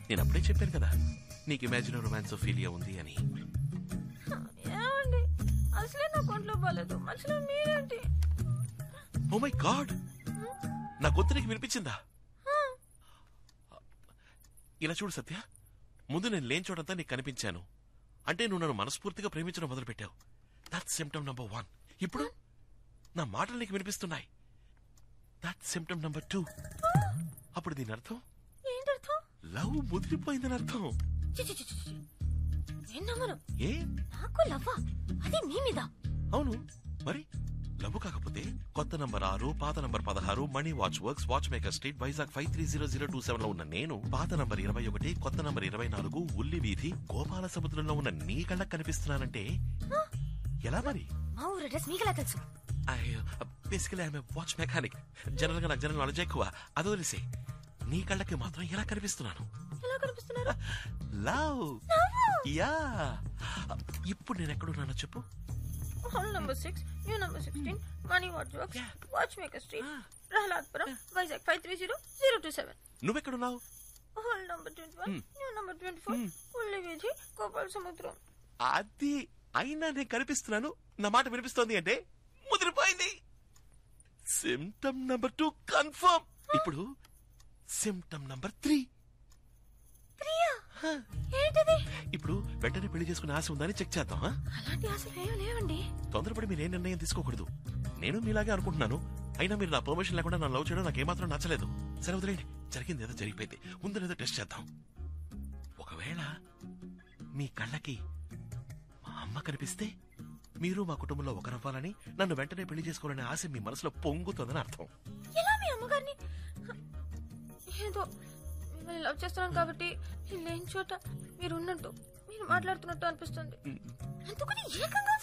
నేను అప్పుడే చెప్పాను కదా నీకు ఇమాజినరీ రొమాన్సోఫీలియా ఉంది అని. ఏమండి అసలే నా కొంట్లో బాలేదు, మధ్యలో మీరేంటి? ఓ మై గాడ్, నా గొంతు నీకు వినిపించిందా? ఇలా చూడు సత్య, ముందు నేను లేని చోటంతా నీకు కనిపించాను అంటే నువ్వు నన్ను మనస్ఫూర్తిగా ప్రేమించడం మొదలు పెట్టావు. That symptom number 1. ఇప్పుడు నా మాటలు నీకు వినిపిస్తున్నాయి. That symptom number 2. అప్పుడు దీని అర్థం ఏంటర్థం? లవ్ ముదిరిపోయిందని అర్థం. ఏ నాకు లవ్వా? అది నీ మీద? అవును మరి. లవ్ కాకపోతే కొత్త నంబర్ 6, పాత number 16, money watch works, watch maker street, Vizag 530027 లో ఉన్న నేను, పాత నంబర్ 21, కొత్త నంబర్ 24, ఉల్లి వీధి, గోపాల సముద్రంలో ఉన్న నీ కళ్ళకు కనిపిస్తున్నానంటే ఎలా మరి? మా ఊరు అడ్రస్ మీకెలా తెలుసు? Basically I'm watch mechanic. General గా నాకు జనరల్ నాలెడ్జ్ ఎక్కువ. అది వదిలేసి నీ కళ్ళకి మాత్రం ఎలా కనిపిస్తున్నాను? ఎలా కనిపిస్తున్నారు? లవ్. యా. ఇప్పుడు నేను ఎక్కడున్నానో చెప్పు. Hall number 6, new number 16, money watch works, watch maker street, Prahladpuram, Vizag 530027. నువ్వెక్కడున్నావు? హాల్ నంబర్ 21, న్యూ నంబర్ 24, ఉల్లి వీధి, గోపాల సముద్రం. అది అయినా నేను కనిపిస్తున్నాను, నా మాట వినిపిస్తోంది అంటే ముదిరిపోయింది. Symptom number 2 confirm. ఇప్పుడు సిమ్టమ్ నంబర్ 3. ఏంటిది? ఇప్పుడు వెంటనే పెళ్లి చేసుకునే ఆశ ఉందని చెక్ చేద్దాం. అలాంటి ఆశలు ఏమీ లేవండి. తొందరపడి మీరేం నిర్ణయం తీసుకోకూడదు. నేను మీలాగే అనుకుంటున్నాను. అయినా మీరు నా పర్మిషన్ లేకుండా నన్ను లవ్ చేయడం నాకేమాత్రం నచ్చలేదు. సరే వదిలేండి, జరిగింది ఏదో జరిగిపోయింది. ముందు ఏదో టెస్ట్ చేద్దాం. ఒకవేళ మీ కళ్ళకి మా అమ్మ కనిపిస్తే మీరు మా కుటుంబంలో ఒకరవ్వాలని, నన్ను వెంటనే పెళ్లి చేసుకోవాలనే ఆశ మీ మనసులో పొంగుతుందని అర్థం. ఎలా మీ అమ్మగారిని? ఏదో మిమ్మల్ని లవ్ చేస్తున్నాను కాబట్టి లేని చోట మీరు ఉన్నట్టు, మీరు మాట్లాడుతున్నట్టు అనిపిస్తుంది. అందుకని ఏకంగా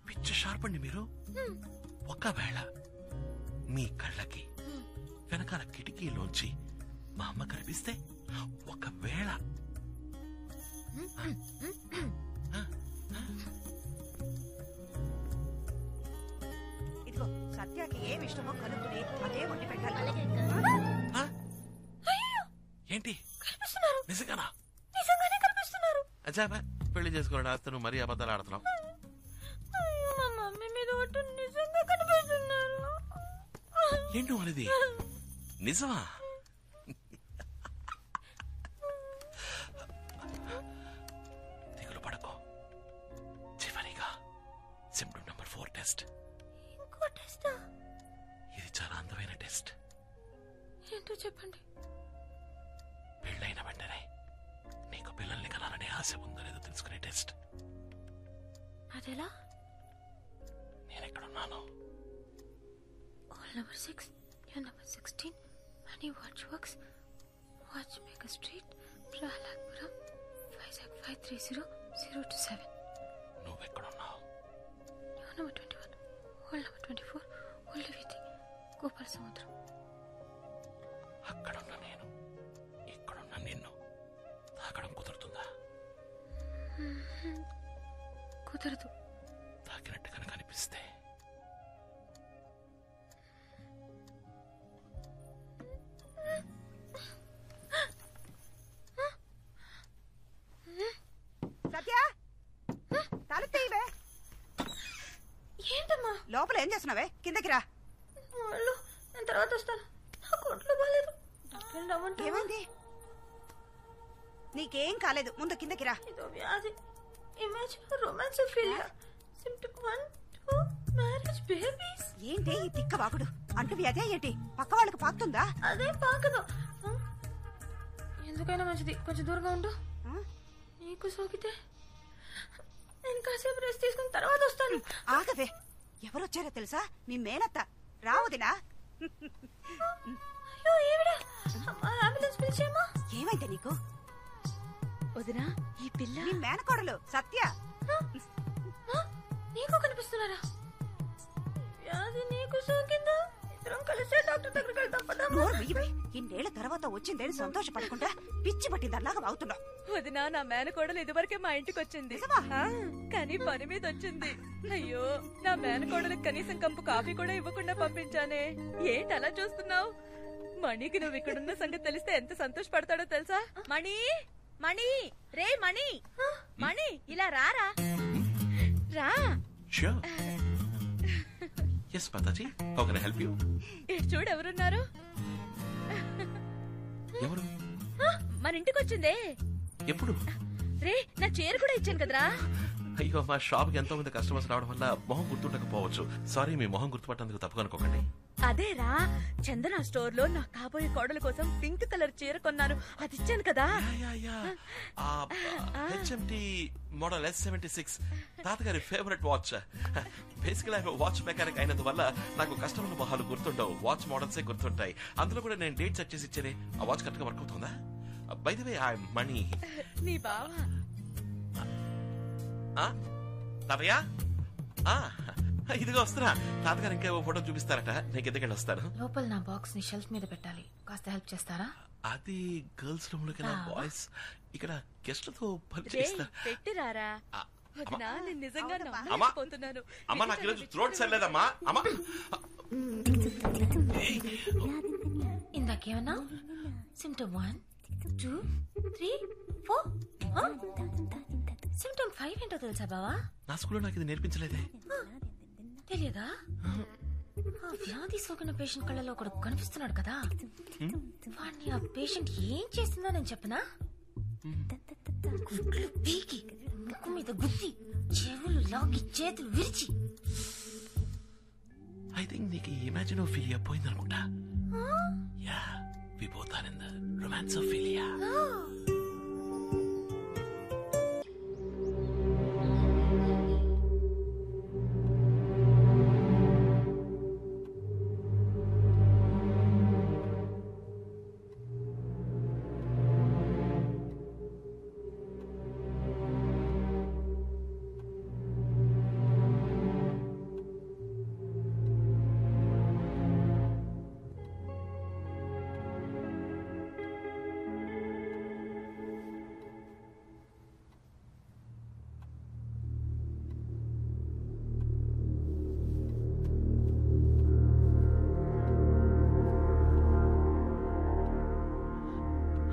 పిచ్చ షార్ప్ అండి మీరు. ఒకవేళ మీ కళ్ళకి వెనకాల కిటికీలోంచి మా అమ్మ కనిపిస్తే, ఒకవేళ ఇదిగో సత్యాకి ఏమి ఇష్టమో కనుక్కుని అదే వండి పెట్టాలి. ఏంటి కనిపిస్తున్నారు? నిజంగానా? నిజంగానే కనిపిస్తున్నారు. అచ్చాబా, పెళ్లి చేసుకోవడం ఆస్తి నువ్వు మరీ అబద్ధాలు ఆడుతున్నావు. అయ్యో, మా మమ్మీ మీద ఒట్టు నిజంగా కనిపిస్తున్నారు. ఏంటో అనేది నిజమా? దిగులు పడకో. చివరిగా సిమ్టమ్ నంబర్ 4 టెస్ట్. ఇంకో టెస్టా? ఇది చాలా అందమైన టెస్ట్. ఏంటో చెప్పండి. పెళ్ళైన వెంటనే నీకు పిల్లల్ని కనాలనే ఆశ ఉందో లేదో తెలుసుకునే టెస్ట్. అదెలా? నేనెక్కడున్నాను? Hall number 6, new number 16, money watch works, watch maker street, Prahladpuram, Vizag 530027. నువ్వెక్కడున్నావు? న్యూ నంబర్ 21, హాల్ నంబర్ 24, ఉల్లి వీధి, గోపాల సముద్రం. అక్కడున్న నేను ఇక్కడున్న నిన్ను తాకడం కుదురుతుందా? కుదరదు. తాకినట్టు కనుక అనిపిస్తే సత్య, తలుపు తీయవే. ఏంటమ్మా? లోపల ఏం చేస్తున్నావే? కిందకి రా. వాళ్ళు నేను తర్వాత వస్తాను. నాకు ఒంట్లో బాగాలేదు. ఏమైంది? నీకేం కాలేదు, ముందు కిందకి రా. ఇదో వ్యాధి, ఇమేజ్ రొమాన్సోఫీలియా, సిమ్టమ్ 1, 2, మ్యారేజ్ బేబీస్. ఏంటి ఈ తిక్క వాగుడు? అంటు వ్యాధి ఏంటి? పక్క వాళ్ళకి పాకుతుందా? అదే పాకదు. ఎందుకైనా మంచిది కొంచెం దూరంగా ఉండు. నీకు సోకితే నేను కాసేపు రెస్ట్ తీసుకుని తర్వాత వస్తాను. ఆగవే, ఎవరొచ్చారో తెలుసా? మీ మేనత్త. రావదినా? అయ్యో ఏమిడా, అంబులెన్స్ పిలిచేమా? ఏమైంది నీకు? వదినా, ఈ పిల్ల మీ మేనకోడలు సత్య. నీకు కనిపిస్తున్నారా? వ్యాధి నీకు సోకిందా? ఇద్దరం కలిసే డాక్టర్ దగ్గరికి వెళ్తాం. ఇన్నేళ్ల తర్వాత వచ్చిందేని సంతోషపడకుండా పిచ్చి పట్టిందలాగా అవుతున్నావు. వదినా, నా మేనకోడలు ఇదివరకే మా ఇంటికి వచ్చింది, కానీ పని మీద వచ్చింది. అయ్యో, నా మేనకోడలకు కనీసం కప్పు కాఫీ కూడా ఇవ్వకుండా పంపించానే. ఏంటి అలా చూస్తున్నావు? మణికి నువ్వు ఇక్కడున్న సంగతి తెలిస్తే ఎంత సంతోషపడతాడో తెలుసా? మణి మణి రే మణి మణి ఇలా రారా రా. Sure. Yes, Mataji. How can I help you? ఇటు చూడు ఎవరున్నారు. ఎవరు? మన ఇంటికి వచ్చిందే. ఎప్పుడు? రే నా చీర కూడా ఇచ్చాను కదరా. అయ్యో, మా షాప్ కి ఎంతో మంది కస్టమర్స్ రావడం వల్ల మొహం గుర్తుండకపోవచ్చు. సారీ, మీ మొహం గుర్తుపట్టేందుకు తప్పుగా అనుకోకండి. అదేరా చందన స్టోర్ లో నా కాబోయే కోడల కోసం పింక్ కలర్ చీర కొన్నాను, అది ఇచ్చాను కదా. HMT మోడల్ S76 తాతగారి ఫేవరెట్ వాచ్. బేసికల్ వాచ్ మెకానిక్ అయినందువల్ల నాకు కస్టమర్ల మొహాలు గుర్తుండవు, వాచ్ మోడల్సే గుర్తుంటాయి. అందులో కూడా నేను డేట్ సెట్ చేసి ఇచ్చేనే. ఆ వాచ్ కరెక్ట్ గా వర్క్ అవుతుందా? బై ది వే, ఐ మణి. నీ బావా తాతయ్య, ఇదిగో వస్తున్నా. తాతగారు ఇంకా ఫోటో చూపిస్తారట, నీకు ఎందుకంటే వస్తాను. లోపల నా బాక్స్ ని షెల్ఫ్ మీద పెట్టాలి, కాస్త హెల్ప్ చేస్తారా? అది గర్ల్స్ రూమ్ లోకి బాయ్స్ ఇక్కడ గెస్ట్లతో పని చేస్తారు. పెట్టిరారా వదినా, నేను నిజంగా అమ్మా, నమ్మలేకపోతున్నాను. అమ్మా నాకు ఈరోజు థ్రోట్ సరిలేదమ్మా. అమ్మా ఇందాకేమన్నా సిమ్టమ్ 1 2 3 4 సిమ్టమ్ 5 ఏంటో తెలుసా బావా? నా స్కూల్లో నాకు ఇది నేర్పించలేదే. తెలియదా? ఆ వ్యాధి సోకిన పేషెంట్ కళ్ళలో ఒకడు కనిపిస్తున్నాడు కదా, వాడిని ఆ పేషెంట్ ఏం చేస్తుందో నేను చెప్పనా? గుడ్లు పీకి ముక్కు మీద గుద్ది చెవులు లాగి చేతులు విరిచి. ఐ థింక్ నీకు ఇమాజినోఫిలియా పోయిందనుకుంటా. Yeah, we both are in the romansophilia.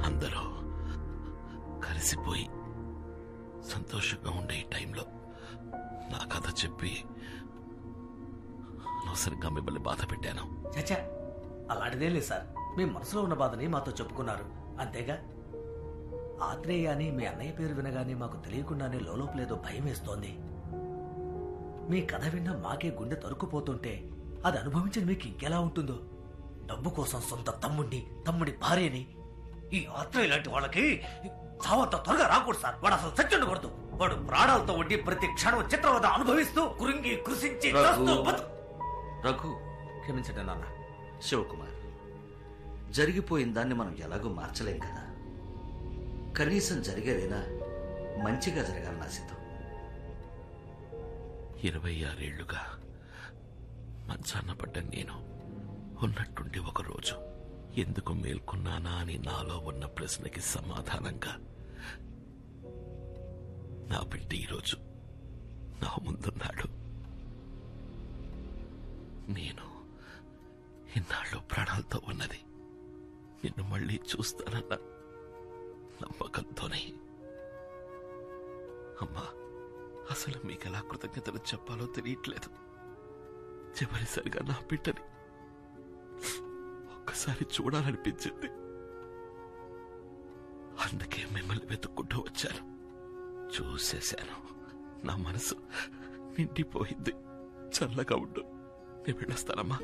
అందరూ కలిసిపోయి సంతోషంగా ఉండే ఈ టైంలో నా కథ చెప్పి అనవసరంగా మిమ్మల్ని బాధ పెట్టాను. చచ్చా, అలాంటిదేం లేదు సార్. మీ మనసులో ఉన్న బాధని మాతో చెప్పుకున్నారు, అంతేగా. ఆత్రేయ అని మీ అన్నయ్య పేరు వినగానే మాకు తెలియకుండానే లోపలేదో భయం వేస్తోంది. మీ కథ విన్నా మాకే గుండె తరుక్కుపోతుంటే అది అనుభవించిన మీకు ఇంకెలా ఉంటుందో. డబ్బు కోసం సొంత తమ్ముడి భార్యని, ఈ ఆత్రేయ లాంటి వాళ్ళకి చావంత త్వరగా రాకూడదు సార్. వాడు అసలు చచ్చుండకూడదు. వాడు ప్రాణాలతో ఉండి ప్రతి క్షణం చిత్రవద అనుభవిస్తూ కురింగి కృషించి రఘు, క్షమించండి నాన్న. శివకుమార్, జరిగిపోయిన దాన్ని మనం ఎలాగో మార్చలేం కదా. కనీసం జరిగేదైనా మంచిగా జరగాలని ఆశిద్దాం. 26 ఏళ్లుగా మంచాన్న పడ్డ నేను ఉన్నట్టుండి ఒకరోజు ఎందుకు మేల్కొన్నానా అని నాలో ఉన్న ప్రశ్నకి సమాధానంగా నా బిడ్డ ఈరోజు నా ముందున్నాడు. నేను ఇన్నాళ్ళు ప్రాణాలతో ఉన్నది నిన్ను మళ్ళీ చూస్తానన్న నమ్మకంతోనే. అమ్మా, అసలు మీకెలా కృతజ్ఞతలు చెప్పాలో తెలియట్లేదు. చివరిసారిగా నా బిడ్డని ఒక్కసారి చూడాలనిపించింది. అందుకే మిమ్మల్ని వెతుక్కుంటూ వచ్చాను. చూసేశాను, నా మనసు నిండిపోయింది. చల్లగా ఉండు, నేను వెళ్ళొస్తానమ్మా.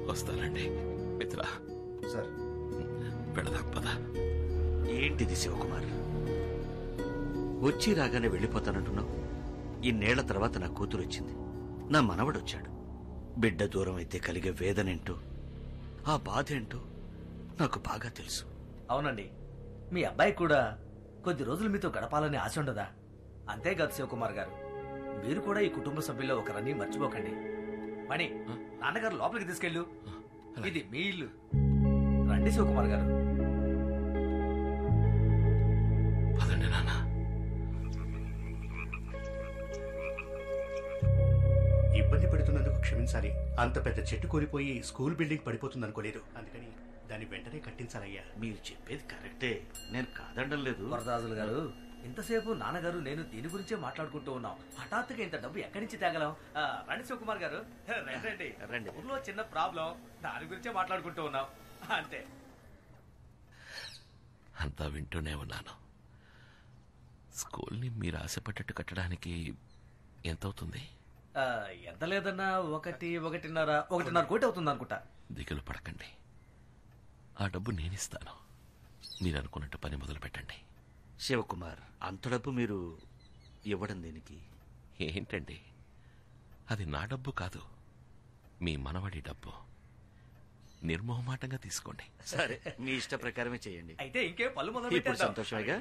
వస్తానండి మిత్ర. సార్, వెళదాం పద. ఏంటిది శివకుమార్, వచ్చి రాగానే వెళ్ళిపోతానంటున్నావు? ఇన్నేళ్ల తర్వాత నా కూతురు వచ్చింది, నా మనవడొచ్చాడు. బిడ్డ దూరం అయితే కలిగే వేదనేంటో, ఆ బాధ ఏంటో నాకు బాగా తెలుసు. అవునండి, మీ అబ్బాయి కూడా కొద్ది రోజులు మీతో గడపాలని ఆశ ఉండదా? అంతేకాదు శివకుమార్ గారు, మీరు కూడా ఈ కుటుంబ సభ్యుల్లో ఒకరని మర్చిపోకండి. మణి, నాన్నగారు లోపలికి తీసుకెళ్ళు. ఇది మీ ఇల్లు. రండి శివకుమార్ గారు. పదండి నాన్న. ఇబ్బంది పెడుతున్నందుకు క్షమించాలి. కట్టించాలి. అంత పెద్ద చెట్టు కూలిపోయి స్కూల్ బిల్డింగ్ పడిపోతుంది అనుకోలేదు. అందుకని దాన్ని వెంటనే కట్టించాలయ్యా. మీరు చెప్పేది కరెక్టే, నేను కాదండం లేదు. వరదాజులు గారు, ఇంతసేపు నాన్నగారు నేను దీని గురించే మాట్లాడుకుంటూ ఉన్నాం. హఠాత్తుగా ఇంత డబ్బు ఎక్కడి నుంచి తేగలం? రండి శివకుమార్ గారు, రండి రండి. ఊర్లో చిన్న ప్రాబ్లం, దాని గురించే మాట్లాడుకుంటూ ఉన్నాం అంతే. అంతా వింటూనే ఉన్నాను. స్కూల్ని మీరు ఆశపడ్డట్టు కట్టడానికి ఎంత అవుతుంది? ఎంత లేదన్నా 1.5 కోటి అవుతుంది అనుకుంటా. దిగులు పడకండి, ఆ డబ్బు నేనిస్తాను. మీరు అనుకున్నట్టు పని మొదలు పెట్టండి. శివకుమార్, అంత డబ్బు మీరు ఇవ్వడం దేనికి? ఏంటండి, అది నా డబ్బు కాదు, మీ మనవడి డబ్బు. నిర్మోహమాటంగా తీసుకోండి. సరే, మీ ఇష్ట ప్రకారమే చేయండి. అయితే ఇంకే పళ్ళు మొదలు ఇప్పుడు పెట్టేద్దాం. సంతోషమేగా?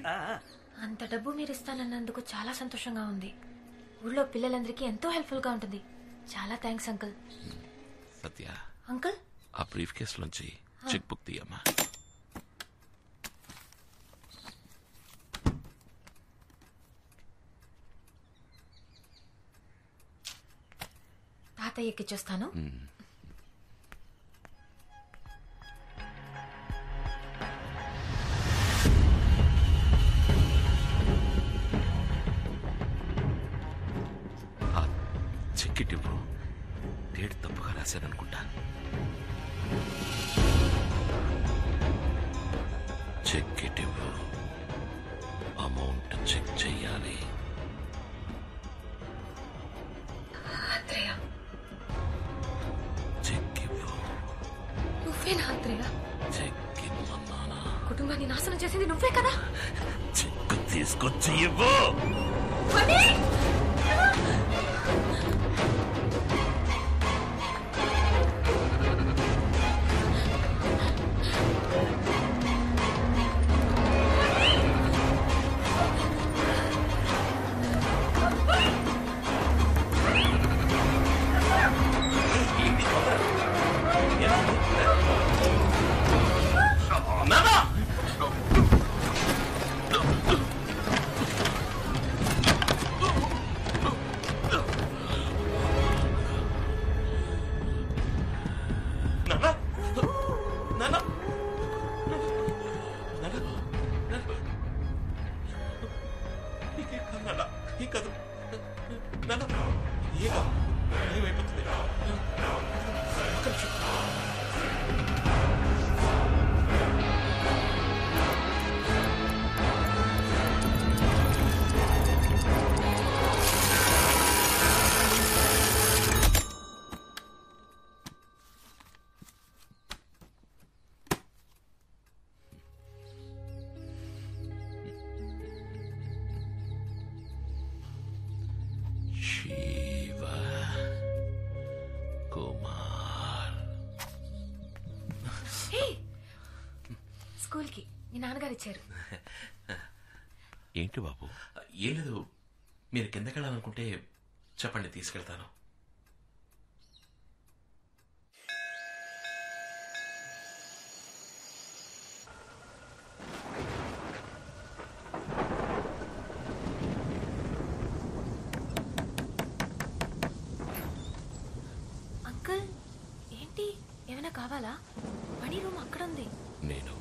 అంత డబ్బు మీరు ఇస్తానన్నందుకు చాలా సంతోషంగా ఉంది. ఊళ్ళో పిల్లలందరికీ ఎంతో హెల్ప్ఫుల్ గా ఉంటుంది. చాలా థ్యాంక్స్ అంకుల్. సత్య, అంకుల్ ఆ బ్రీఫ్ కేసులోంచి చెక్ బుక్ తీయమ్మా. తాతయ్యకి ఇచ్చొస్తాను. చెక్ ఇవ్వు. డేట్ తప్పుగా రాశాననుకుంటా. చెక్ ఇవ్వు. అమౌంట్ చెక్ చెయ్యాలి. చెక్ ఇవ్వు. నువ్వేనా ఆత్రేయ? చెక్ ఇవ్వన్నానా? కుటుంబాన్ని నాశనం చేసింది నువ్వే కదా? చెక్ తీసుకొచ్చి ఇవ్వు. స్కూల్కి మీ నాన్నగారు ఇచ్చారు. ఏంటి బాబు? ఏం లేదు, మీరు కిందకెళ్ళాలనుకుంటే చెప్పండి, తీసుకెళ్తాను. అంకుల్, ఏంటి ఏమైనా కావాలా? మణి రూమ్ అక్కడ ఉంది. నేను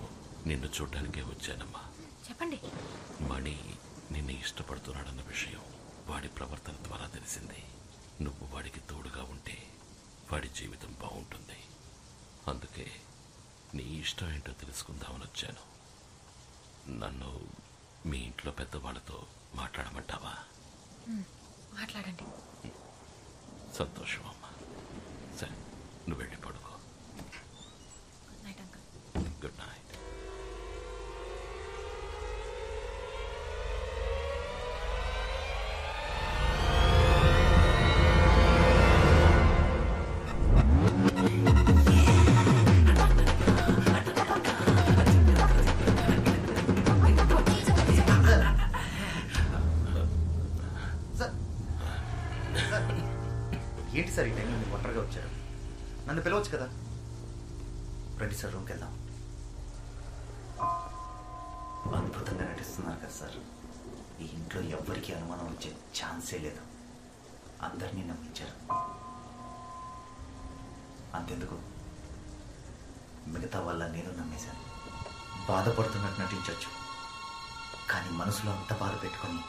నిన్ను చూడ్డానికే వచ్చానమ్మా. చెప్పండి. మణి నిన్ను ఇష్టపడుతున్నాడన్న విషయం వాడి ప్రవర్తన ద్వారా తెలిసింది. నువ్వు వాడికి తోడుగా ఉంటే వాడి జీవితం బాగుంటుంది. అందుకే నీ ఇష్టం ఏంటో తెలుసుకుందామని వచ్చాను. నన్ను మీ ఇంట్లో పెద్దవాళ్ళతో మాట్లాడమంటావా? మాట్లాడండి. సంతోషం అమ్మా. సరే, నువ్వు వెళ్ళి పడుకో. Good night uncle. Good night. ఏంటి సార్ ఈ టైంలో మీరు ఒంటరిగా వచ్చారు? నన్ను పిలవచ్చు కదా. రండి సార్, రూమ్కి వెళ్దాం. అద్భుతంగా నటిస్తున్నారు కదా సార్. ఈ ఇంట్లో ఎవ్వరికీ అనుమానం వచ్చే ఛాన్సే లేదు. అందరినీ నమ్మించారు. అంతెందుకు, మిగతా వాళ్ళ నేను నమ్మేశాను. బాధపడుతున్నట్టు నటించవచ్చు, కానీ మనసులో అంత బాధ పెట్టుకొని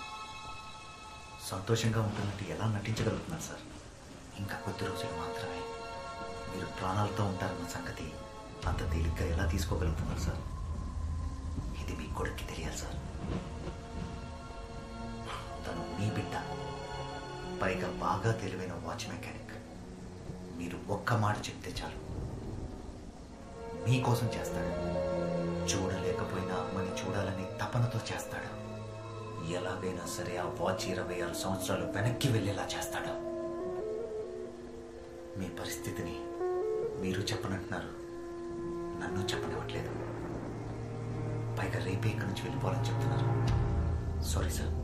సంతోషంగా ఉంటున్నట్టు ఎలా నటించగలుగుతున్నారు సార్? ఇంకా కొద్ది రోజులు మాత్రమే మీరు ప్రాణాలతో ఉంటారన్న సంగతి అంత తేలిగ్గా ఎలా తీసుకోగలుగుతున్నారు సార్? ఇది మీ కొడుక్కి తెలియాలి సార్. తను మీ బిడ్డ, పైగా బాగా తెలివైన వాచ్ మెకానిక్. మీరు ఒక్క మాట చెప్తే చాలు, మీకోసం చేస్తాడు. చూడలేకపోయినా అమ్మని చూడాలని తపనతో చేస్తాడు. ఎలాగైనా సరే ఆ వాచ్ 26 సంవత్సరాలు వెనక్కి వెళ్ళేలా చేస్తాడు. మీ పరిస్థితిని మీరు చెప్పనంటున్నారు, నన్ను చెప్పనివ్వట్లేదు. పైగా రేపే ఇక్కడి నుంచి వెళ్ళిపోవాలని చెప్తున్నారు. సారీ సార్,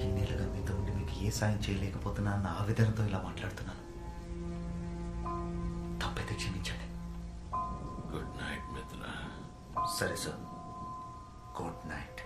ఇన్నేళ్ళుగా మీతో ఉండి మీకు ఏ సాయం చేయలేకపోతున్నా అన్న ఆవేదనతో ఇలా మాట్లాడుతున్నాను. తప్పైతే క్షమించండి. గుడ్ నైట్ మిత్ర. సరే సార్, గుడ్ నైట్.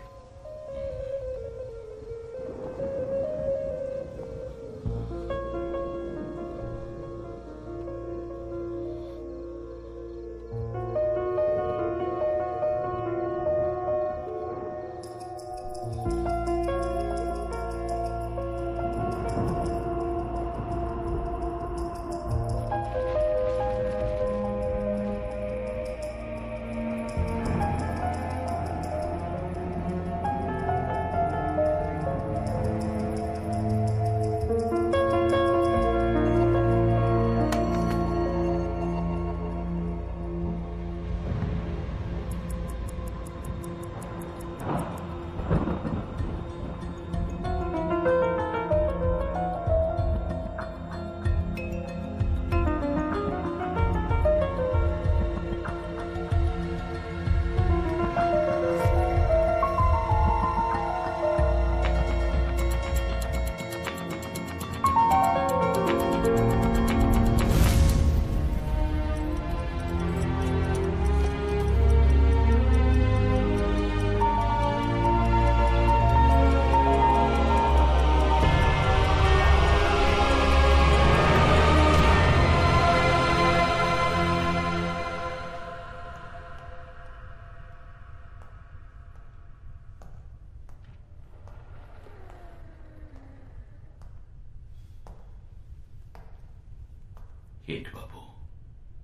ఏంటి బాబు?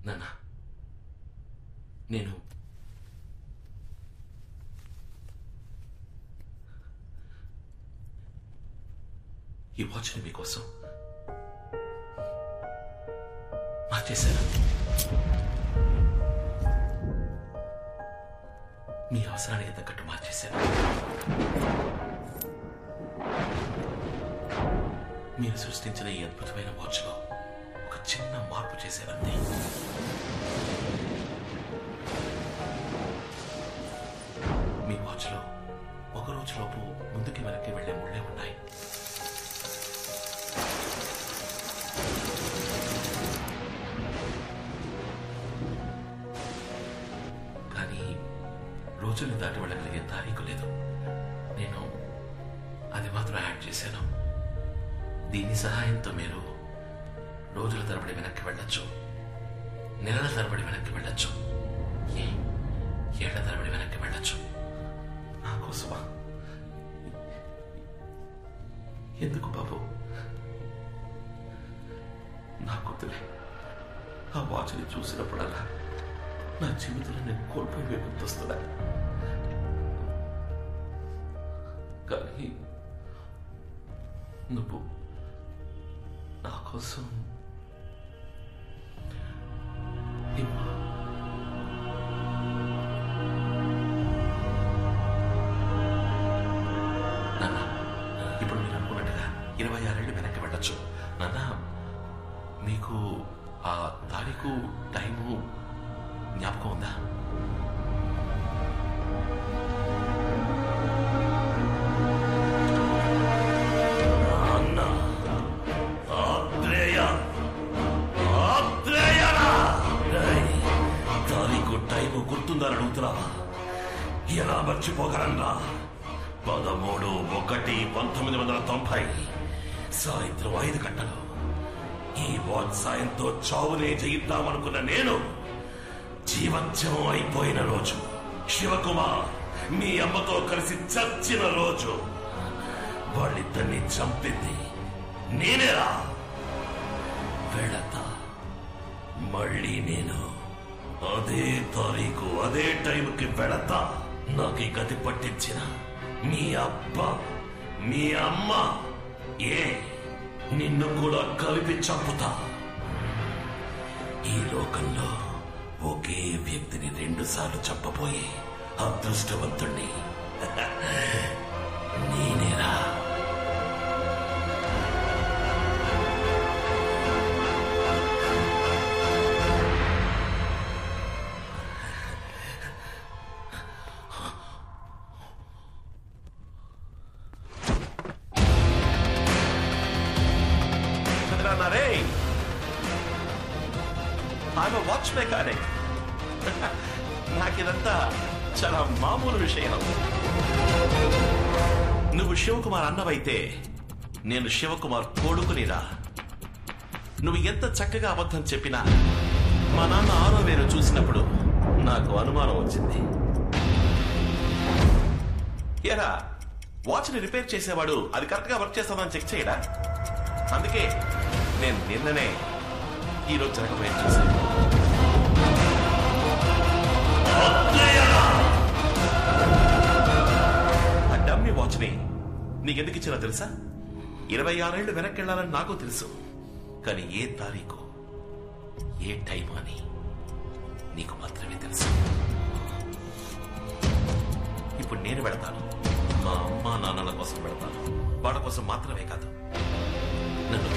నాన్న, నేను ఈ వాచ్ని మీకోసం మార్చేశాను. మీ అవసరానికి తగ్గట్టు మార్చేశాను. మీరు సృష్టించిన ఈ అద్భుతమైన వాచ్లో ఒక చిన్న మార్పు చేసేవండి. మీ వాచ్లో ఒక రోజులోపు ముందుకి వెనక్కి వెళ్లే ముళ్ళే ఉన్నాయి. కానీ రోజుల్ని దాటి వెళ్ళగలిగే తారీఖు లేదు. నేను అది మాత్రం యాడ్ చేశాను. దీని సహాయంతో మీరు రోజుల తరబడి వెనక్కి వెళ్ళొచ్చు, నెలల తరబడి వెనక్కి వెళ్ళొచ్చు, ఏళ్ల తరబడి వెనక్కి వెళ్ళొచ్చు. నా కోసమా? ఎందుకు బాబు? నా కూతురే ఆ వాచ్ని చూసినప్పుడల్లా నా జీవితంలో నేను కోల్పోయి గుర్తొస్తున్నా. కానీ నువ్వు నా కోసం నాన్న, ఇప్పుడు మీరు అనుకున్నట్టుగా 26 ఏళ్ళు వెనక్కి వెళ్ళొచ్చు. నాన్న, మీకు ఆ తారీఖు టైము జ్ఞాపకం ఉందా? గుర్తుందని అడుగుతున్నావా? ఎలా మర్చిపోగలన్నా? 13/1/1990 సాయంత్రం 5 గంటలు ఈ వాచ్ సాయంతో చావునే జయిద్దామనుకున్న నేను జీవత్యమం అయిపోయిన రోజు, శివకుమార్ మీ అమ్మతో కలిసి చచ్చిన రోజు, వాళ్ళిద్దరిని చంపింది నేనేరా. వెళతా మళ్ళీ నేను అదే తారీఖు అదే టైంకి వెళతా. నాకు ఈ గతి పట్టించిన మీ అబ్బా మీ అమ్మ నిన్ను కూడా కలిపి చంపుతా. ఈ లోకంలో ఒకే వ్యక్తిని 2 సార్లు చంపబోయే అదృష్టవంతుణ్ణి నేనేరా. I'm a watch mechanic. నాకిదంతా చాలా మామూలు విషయం. నువ్వు శివకుమార్ అన్నవైతే నేను శివకుమార్ కొడుకునిరా. నువ్వు ఎంత చక్కగా అబద్ధం చెప్పినా మా నాన్న 6వ వేలు చూసినప్పుడు నాకు అనుమానం వచ్చింది. ఏరా, వాచ్ ని రిపేర్ చేసేవాడు అది కరెక్ట్ గా వర్క్ చేస్తామని చెక్ చేయడా? అందుకే నేను నిన్ననే ఈరోజు జరగబోయేది చూశాను. ఆ డమ్మీ వాచ్ ని నీకెందుకు ఇచ్చినా తెలుసా? 26 ఏళ్లు వెనక్కి వెళ్లాలని నాకు తెలుసు. కానీ ఏ తారీఖు ఏ టైం అని నీకు మాత్రమే తెలుసు. ఇప్పుడు నేను వెళతాను. మా అమ్మా నాన్నల కోసం వెళతాను. వాళ్ళ కోసం మాత్రమే కాదు, నన్ను